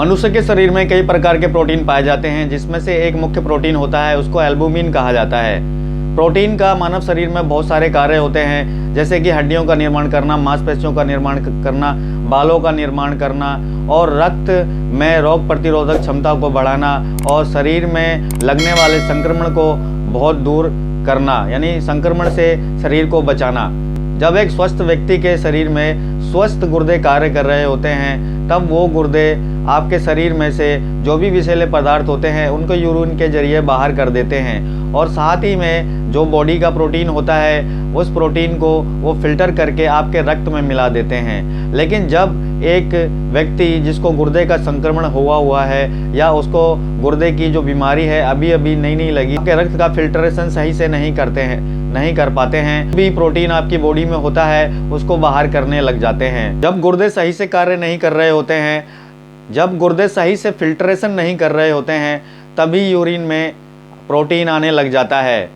मनुष्य के शरीर में कई प्रकार के प्रोटीन पाए जाते हैं, जिसमें से एक मुख्य प्रोटीन होता है, उसको एल्बुमिन कहा जाता है। प्रोटीन का मानव शरीर में बहुत सारे कार्य होते हैं, जैसे कि हड्डियों का निर्माण करना, मांसपेशियों का निर्माण करना, बालों का निर्माण करना और रक्त में रोग प्रतिरोधक क्षमता को बढ़ाना और शरीर में लगने वाले संक्रमण को बहुत दूर करना, यानी संक्रमण से शरीर को बचाना। जब एक स्वस्थ व्यक्ति के शरीर में स्वस्थ गुर्दे कार्य कर रहे होते हैं, तब वो गुर्दे आपके शरीर में से जो भी विषैले पदार्थ होते हैं उनको यूरिन के जरिए बाहर कर देते हैं और साथ ही में जो बॉडी का प्रोटीन होता है उस प्रोटीन को वो फिल्टर करके आपके रक्त में मिला देते हैं। लेकिन जब एक व्यक्ति जिसको गुर्दे का संक्रमण हुआ है या उसको गुर्दे की जो बीमारी है अभी नई लगी, आपके रक्त का फिल्ट्रेशन सही से नहीं कर पाते हैं, भी प्रोटीन आपकी बॉडी में होता है उसको बाहर करने लग जाते हैं। जब गुर्दे सही से कार्य नहीं कर रहे होते हैं, जब गुर्दे सही से फिल्ट्रेशन नहीं कर रहे होते हैं, तभी यूरिन में प्रोटीन आने लग जाता है।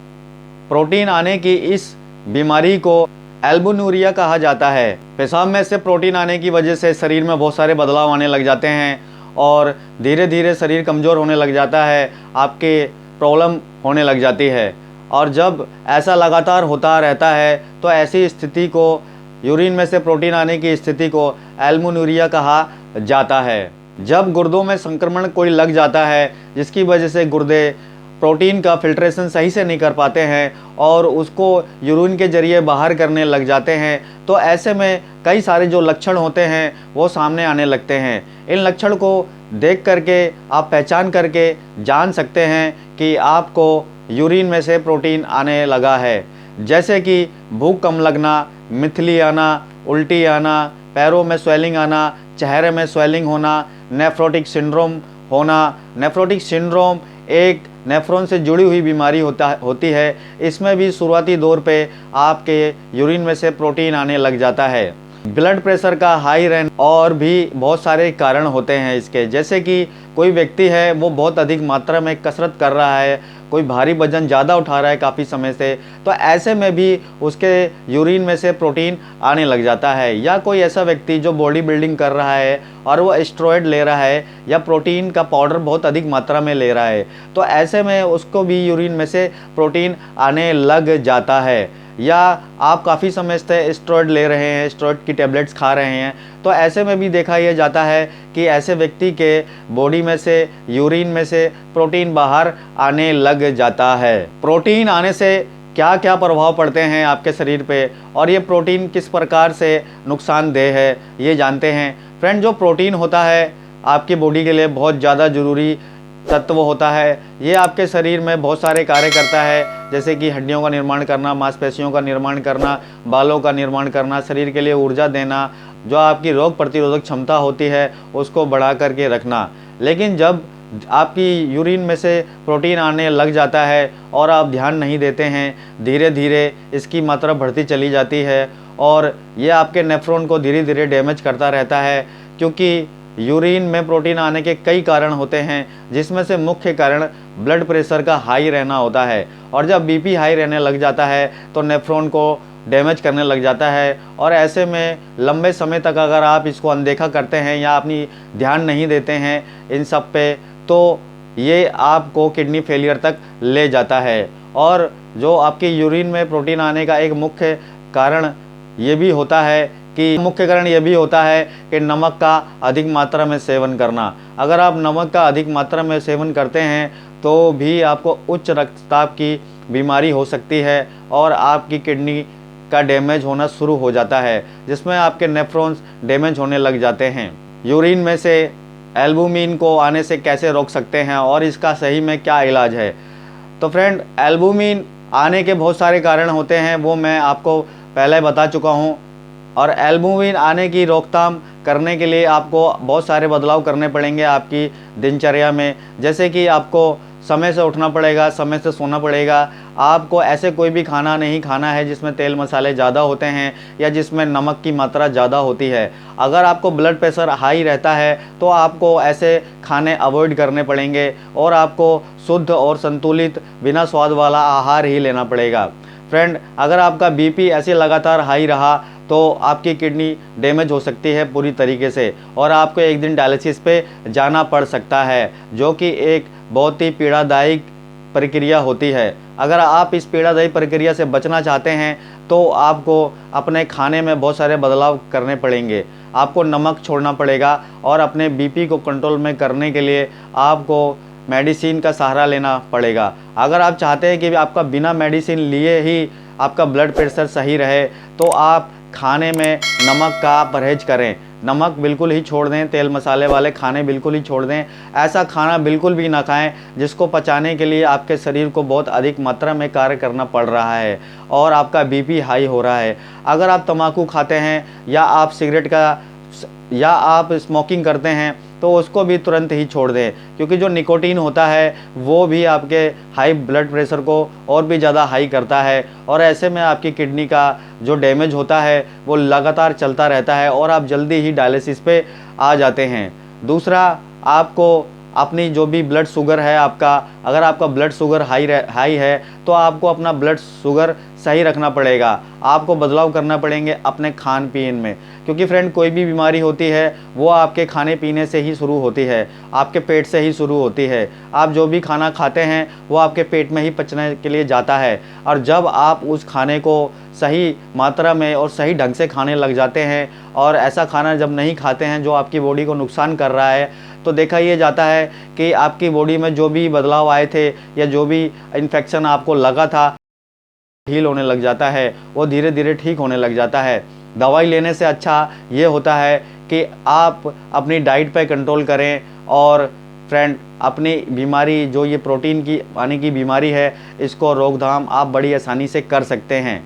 प्रोटीन आने की इस बीमारी को एल्बुमिनुरिया कहा जाता है। पेशाब में से प्रोटीन आने की वजह से शरीर में बहुत सारे बदलाव आने लग जाते हैं और धीरे धीरे शरीर कमज़ोर होने लग जाता है, आपके प्रॉब्लम होने लग जाती है। और जब ऐसा लगातार होता रहता है तो ऐसी स्थिति को, यूरिन में से प्रोटीन आने की स्थिति को एल्बुमिनुरिया कहा जाता है। जब गुर्दों में संक्रमण कोई लग जाता है जिसकी वजह से गुर्दे प्रोटीन का फिल्ट्रेशन सही से नहीं कर पाते हैं और उसको यूरिन के जरिए बाहर करने लग जाते हैं, तो ऐसे में कई सारे जो लक्षण होते हैं वो सामने आने लगते हैं। इन लक्षण को देख करके आप पहचान करके जान सकते हैं कि आपको यूरिन में से प्रोटीन आने लगा है, जैसे कि भूख कम लगना, मिथली आना, उल्टी आना, पैरों में स्वेलिंग आना, चेहरे में स्वेलिंग होना, नेफ्रोटिक सिंड्रोम होना। नेफ्रोटिक सिंड्रोम एक नेफ्रॉन से जुड़ी हुई बीमारी होती है। इसमें भी शुरुआती दौर पे आपके यूरिन में से प्रोटीन आने लग जाता है। ब्लड प्रेशर का हाई रहना और भी बहुत सारे कारण होते हैं इसके, जैसे कि कोई व्यक्ति है वो बहुत अधिक मात्रा में कसरत कर रहा है, कोई भारी वजन ज़्यादा उठा रहा है काफ़ी समय से, तो ऐसे में भी उसके यूरिन में से प्रोटीन आने लग जाता है। या कोई ऐसा व्यक्ति जो बॉडी बिल्डिंग कर रहा है और वो स्टेरॉयड ले रहा है या प्रोटीन का पाउडर बहुत अधिक मात्रा में ले रहा है, तो ऐसे में उसको भी यूरिन में से प्रोटीन आने लग जाता है। या आप काफ़ी समय से स्टेरॉयड ले रहे हैं, स्टेरॉयड की टेबलेट्स खा रहे हैं, तो ऐसे में भी देखा यह जाता है कि ऐसे व्यक्ति के बॉडी में से, यूरिन में से प्रोटीन बाहर आने लग जाता है। प्रोटीन आने से क्या क्या प्रभाव पड़ते हैं आपके शरीर पे और ये प्रोटीन किस प्रकार से नुकसानदेह है, ये जानते हैं। फ्रेंड, जो प्रोटीन होता है आपकी बॉडी के लिए बहुत ज़्यादा ज़रूरी तत्व होता है। ये आपके शरीर में बहुत सारे कार्य करता है, जैसे कि हड्डियों का निर्माण करना, मांसपेशियों का निर्माण करना, बालों का निर्माण करना, शरीर के लिए ऊर्जा देना, जो आपकी रोग प्रतिरोधक क्षमता होती है उसको बढ़ा करके रखना। लेकिन जब आपकी यूरिन में से प्रोटीन आने लग जाता है और आप ध्यान नहीं देते हैं, धीरे धीरे इसकी मात्रा बढ़ती चली जाती है और ये आपके नेफ्रॉन को धीरे धीरे डैमेज करता रहता है। क्योंकि यूरिन में प्रोटीन आने के कई कारण होते हैं, जिसमें से मुख्य कारण ब्लड प्रेशर का हाई रहना होता है। और जब बीपी हाई रहने लग जाता है तो नेफ्रॉन को डैमेज करने लग जाता है और ऐसे में लंबे समय तक अगर आप इसको अनदेखा करते हैं या अपनी ध्यान नहीं देते हैं इन सब पे, तो ये आपको किडनी फेलियर तक ले जाता है। और जो आपकी यूरिन में प्रोटीन आने का एक मुख्य कारण ये भी होता है कि नमक का अधिक मात्रा में सेवन करना। अगर आप नमक का अधिक मात्रा में सेवन करते हैं तो भी आपको उच्च रक्तचाप की बीमारी हो सकती है और आपकी किडनी का डैमेज होना शुरू हो जाता है, जिसमें आपके नेफ्रॉन्स डैमेज होने लग जाते हैं। यूरिन में से एल्बुमिन को आने से कैसे रोक सकते हैं और इसका सही में क्या इलाज है? तो फ्रेंड, एल्बुमिन आने के बहुत सारे कारण होते हैं, वो मैं आपको पहले बता चुका हूँ। और एल्बुमिन आने की रोकथाम करने के लिए आपको बहुत सारे बदलाव करने पड़ेंगे आपकी दिनचर्या में, जैसे कि आपको समय से उठना पड़ेगा, समय से सोना पड़ेगा। आपको ऐसे कोई भी खाना नहीं खाना है जिसमें तेल मसाले ज़्यादा होते हैं या जिसमें नमक की मात्रा ज़्यादा होती है। अगर आपको ब्लड प्रेशर हाई रहता है तो आपको ऐसे खाने अवॉइड करने पड़ेंगे और आपको शुद्ध और संतुलित बिना स्वाद वाला आहार ही लेना पड़ेगा। फ्रेंड, अगर आपका बीपी ऐसे लगातार हाई रहा तो आपकी किडनी डैमेज हो सकती है पूरी तरीके से और आपको एक दिन डायलिसिस पे जाना पड़ सकता है, जो कि एक बहुत ही पीड़ादायक प्रक्रिया होती है। अगर आप इस पीड़ादायी प्रक्रिया से बचना चाहते हैं तो आपको अपने खाने में बहुत सारे बदलाव करने पड़ेंगे। आपको नमक छोड़ना पड़ेगा और अपने बीपी को कंट्रोल में करने के लिए आपको मेडिसिन का सहारा लेना पड़ेगा। अगर आप चाहते हैं कि आपका बिना मेडिसिन लिए ही आपका ब्लड प्रेशर सही रहे तो आप खाने में नमक का परहेज करें। नमक बिल्कुल ही छोड़ दें, तेल मसाले वाले खाने बिल्कुल ही छोड़ दें। ऐसा खाना बिल्कुल भी ना खाएं जिसको पचाने के लिए आपके शरीर को बहुत अधिक मात्रा में कार्य करना पड़ रहा है और आपका बीपी हाई हो रहा है। अगर आप तंबाकू खाते हैं या आप स्मोकिंग करते हैं तो उसको भी तुरंत ही छोड़ दें, क्योंकि जो निकोटीन होता है वो भी आपके हाई ब्लड प्रेशर को और भी ज़्यादा हाई करता है और ऐसे में आपकी किडनी का जो डैमेज होता है वो लगातार चलता रहता है और आप जल्दी ही डायलिसिस पे आ जाते हैं। दूसरा, आपको अपनी जो भी ब्लड शुगर है अगर आपका ब्लड शुगर हाई है तो आपको अपना ब्लड शुगर सही रखना पड़ेगा। आपको बदलाव करना पड़ेंगे अपने खान पीन में, क्योंकि फ्रेंड कोई भी बीमारी होती है वो आपके खाने पीने से ही शुरू होती है, आपके पेट से ही शुरू होती है। आप जो भी खाना खाते हैं वो आपके पेट में ही पचने के लिए जाता है और जब आप उस खाने को सही मात्रा में और सही ढंग से खाने लग जाते हैं और ऐसा खाना जब नहीं खाते हैं जो आपकी बॉडी को नुकसान कर रहा है, तो देखा ये जाता है कि आपकी बॉडी में जो भी बदलाव आए थे या जो भी इन्फेक्शन आपको लगा था हील होने लग जाता है, वो धीरे धीरे ठीक होने लग जाता है। दवाई लेने से अच्छा ये होता है कि आप अपनी डाइट पे कंट्रोल करें और फ्रेंड अपनी बीमारी जो ये प्रोटीन की आने की बीमारी है इसको रोकथाम आप बड़ी आसानी से कर सकते हैं।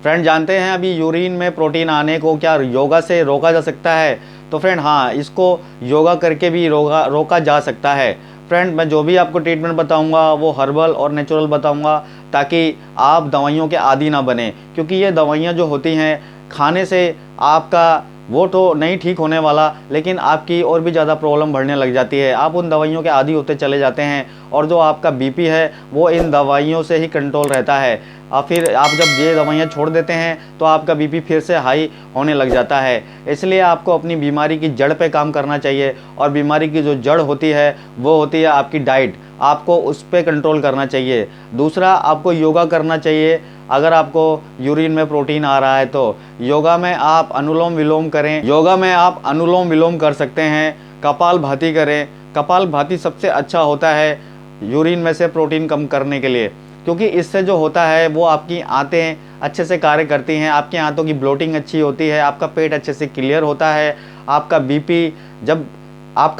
फ्रेंड जानते हैं अभी यूरिन में प्रोटीन आने को क्या योगा से रोका जा सकता है? तो फ्रेंड हाँ, इसको योगा करके भी रोका जा सकता है। फ्रेंड मैं जो भी आपको ट्रीटमेंट बताऊंगा वो हर्बल और नेचुरल बताऊंगा ताकि आप दवाइयों के आदी ना बने, क्योंकि ये दवाइयाँ जो होती हैं खाने से आपका वो तो नहीं ठीक होने वाला, लेकिन आपकी और भी ज़्यादा प्रॉब्लम बढ़ने लग जाती है। आप उन दवाइयों के आदी होते चले जाते हैं और जो आपका बीपी है वो इन दवाइयों से ही कंट्रोल रहता है और फिर आप जब ये दवाइयाँ छोड़ देते हैं तो आपका बीपी फिर से हाई होने लग जाता है। इसलिए आपको अपनी बीमारी की जड़ पे काम करना चाहिए और बीमारी की जो जड़ होती है वो होती है आपकी डाइट, आपको उस पर कंट्रोल करना चाहिए। दूसरा, आपको योगा करना चाहिए। अगर आपको यूरिन में प्रोटीन आ रहा है तो योगा में आप अनुलोम विलोम करें। योगा में आप अनुलोम विलोम कर सकते हैं, कपालभाति करें। कपालभाति सबसे अच्छा होता है यूरिन में से प्रोटीन कम करने के लिए, क्योंकि इससे जो होता है वो आपकी आंतें अच्छे से कार्य करती हैं, आपकी आंतों की ब्लोटिंग अच्छी होती है, आपका पेट अच्छे से क्लियर होता है। आपका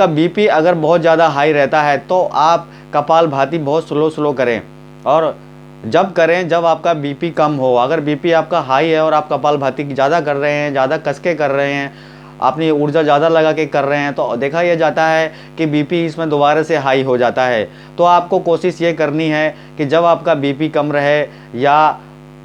बीपी अगर बहुत ज़्यादा हाई रहता है तो आप कपालभाति बहुत स्लो करें और जब आपका बीपी कम हो। अगर बीपी आपका हाई है और आप कपालभाति ज़्यादा कर रहे हैं, ज़्यादा कस के कर रहे हैं, अपनी ऊर्जा ज़्यादा लगा के कर रहे हैं, तो देखा यह जाता है कि बीपी इसमें दोबारा से हाई हो जाता है। तो आपको कोशिश ये करनी है कि जब आपका बीपी कम रहे या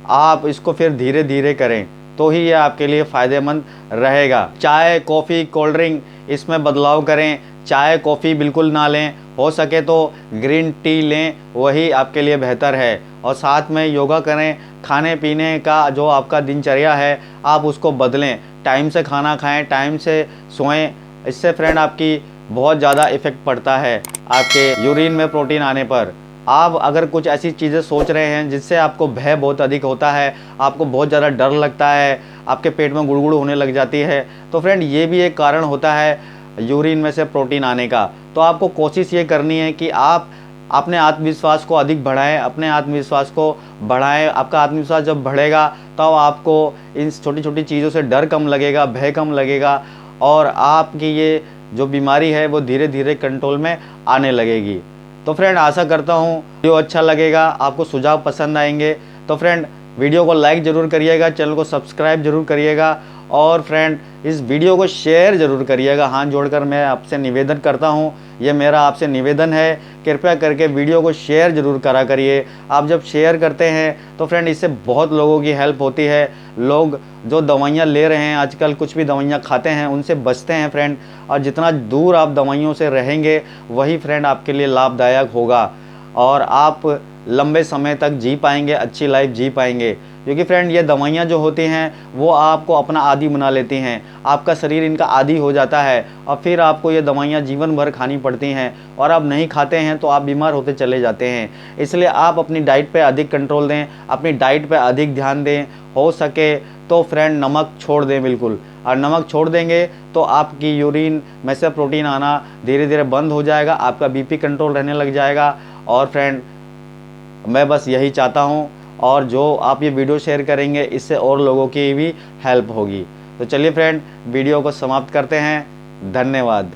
आप इसको फिर धीरे धीरे करें तो ही ये आपके लिए फ़ायदेमंद रहेगा। चाय, कॉफ़ी, कोल्ड ड्रिंक इसमें बदलाव करें। चाय कॉफ़ी बिल्कुल ना लें, हो सके तो ग्रीन टी लें, वही आपके लिए बेहतर है। और साथ में योगा करें। खाने पीने का जो आपका दिनचर्या है आप उसको बदलें, टाइम से खाना खाएं, टाइम से सोएं। इससे फ्रेंड आपकी बहुत ज़्यादा इफ़ेक्ट पड़ता है आपके यूरिन में प्रोटीन आने पर। आप अगर कुछ ऐसी चीज़ें सोच रहे हैं जिससे आपको भय बहुत अधिक होता है, आपको बहुत ज़्यादा डर लगता है, आपके पेट में गुड़गुड़ होने लग जाती है, तो फ्रेंड ये भी एक कारण होता है यूरिन में से प्रोटीन आने का। तो आपको कोशिश ये करनी है कि आप अपने आत्मविश्वास को अधिक बढ़ाएं, अपने आत्मविश्वास को बढ़ाएं। आपका आत्मविश्वास जब बढ़ेगा तब आपको इन छोटी छोटी चीज़ों से डर कम लगेगा, भय कम लगेगा और आपकी ये जो बीमारी है वो धीरे धीरे कंट्रोल में आने लगेगी। तो फ्रेंड आशा करता हूँ वीडियो अच्छा लगेगा, आपको सुझाव पसंद आएंगे। तो फ्रेंड वीडियो को लाइक ज़रूर करिएगा, चैनल को सब्सक्राइब जरूर करिएगा और फ्रेंड इस वीडियो को शेयर ज़रूर करिएगा। हाथ जोड़कर मैं आपसे निवेदन करता हूँ, ये मेरा आपसे निवेदन है, कृपया करके वीडियो को शेयर ज़रूर करा करिए। आप जब शेयर करते हैं तो फ्रेंड इससे बहुत लोगों की हेल्प होती है। लोग जो दवाइयाँ ले रहे हैं आजकल, कुछ भी दवाइयाँ खाते हैं, उनसे बचते हैं फ्रेंड। और जितना दूर आप दवाइयों से रहेंगे वही फ्रेंड आपके लिए लाभदायक होगा और आप लंबे समय तक जी पाएंगे, अच्छी लाइफ जी पाएंगे। क्योंकि फ्रेंड ये दवाइयाँ जो होती हैं वो आपको अपना आदी बना लेती हैं, आपका शरीर इनका आदी हो जाता है और फिर आपको ये दवाइयाँ जीवन भर खानी पड़ती हैं और आप नहीं खाते हैं तो आप बीमार होते चले जाते हैं। इसलिए आप अपनी डाइट पे अधिक कंट्रोल दें, अपनी डाइट पे अधिक ध्यान दें। हो सके तो फ्रेंड नमक छोड़ दें बिल्कुल, और नमक छोड़ देंगे तो आपकी यूरिन में से प्रोटीन आना धीरे धीरे बंद हो जाएगा, आपका बीपी कंट्रोल रहने लग जाएगा। और फ्रेंड मैं बस यही चाहता हूँ, और जो आप ये वीडियो शेयर करेंगे इससे और लोगों की भी हेल्प होगी। तो चलिए फ्रेंड वीडियो को समाप्त करते हैं। धन्यवाद।